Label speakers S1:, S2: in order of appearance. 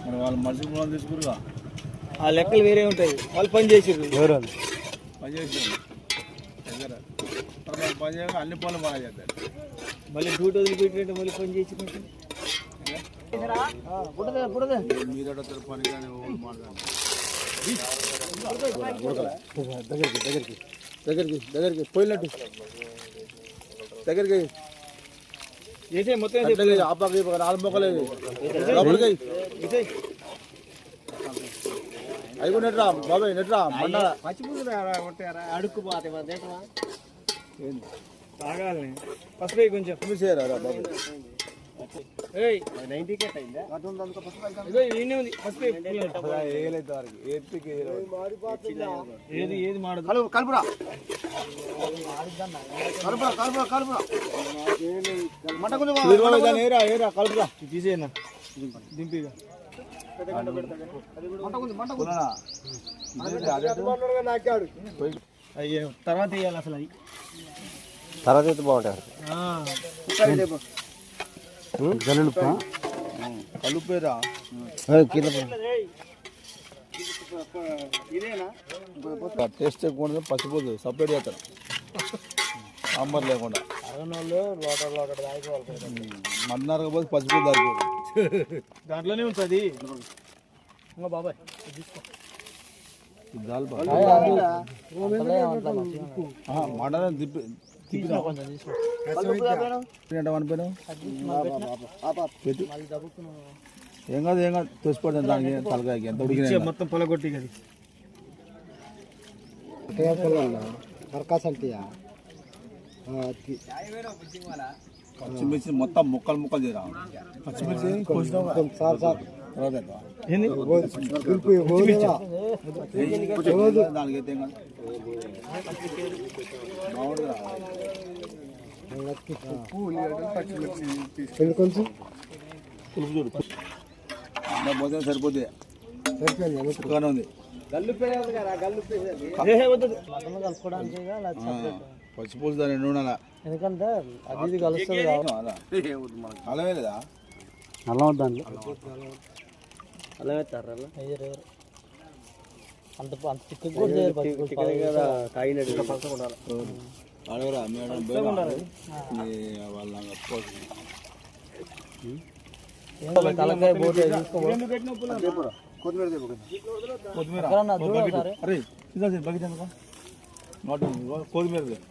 S1: మరి వాళ్ళు మనిషి మూలం తీసుకురుగా
S2: ఆ లెక్కలు వేరే ఉంటాయి. వాళ్ళు పని చేసారు,
S1: పని చేసి దగ్గర పని చేయగా అన్ని పనులు బాగా చేస్తారు.
S2: మళ్ళీ డ్యూటీ వదిలిపెట్టినట్టు మళ్ళీ పని చేసి
S1: మీరు పని కానీ మాట్లాడారు. దగ్గరికి పోయినట్టు దగ్గరికి
S2: మొత్తం
S1: ఆపాకి నాలుగు మొక్కలు అవి కూడా నెట్రా బాబాయ్ నెట్రా
S2: అడుక్కుపోతే తాగాలి పసుపు కొంచెం
S1: చేయరా బాబాయ్
S2: ఏది మాడదు
S1: కలుపురా కలుపురా
S2: తీసేనా దింపిగా అయ్యో తర్వాత వేయాలి అసలు అది
S3: తర్వాత అయితే బాగుంటాయి.
S1: కలుపేరా టేస్ట్ ఎక్కువ పసిపోదు సపరేట్ చేస్తారు సాంబార్ లేకుండా మన్నారుగా పోతే పసిపోదు దానికి
S2: దాంట్లోనే ఉంటుంది ఇంకా బాబాయ్ తీసుకో
S1: మటన్ తిప్పి ఏం కాదు తోసిపడుతుంది దానికి తలకాయకి ఎంత ఉడికి
S2: మొత్తం పొలగొట్టి కదా
S1: పచ్చిమిర్చి మొత్తం ముక్కలు తీరా పచ్చిమిర్చి దానికైతే
S3: కొంచెం
S1: పులుపు చూడు భోజనం సరిపోతుంది సుఖంగా ఉంది పచ్చిపులుసు దాన్ని నూనె
S2: ఎందుకంటే అది కలుస్తుంది
S1: అలవే లేదా
S3: అల్లం వద్దండి
S2: అలా వేస్తారు అంత చిక్క
S1: అడవరా మేడం వాళ్ళ కొత్తిమీర కొత్తిమీర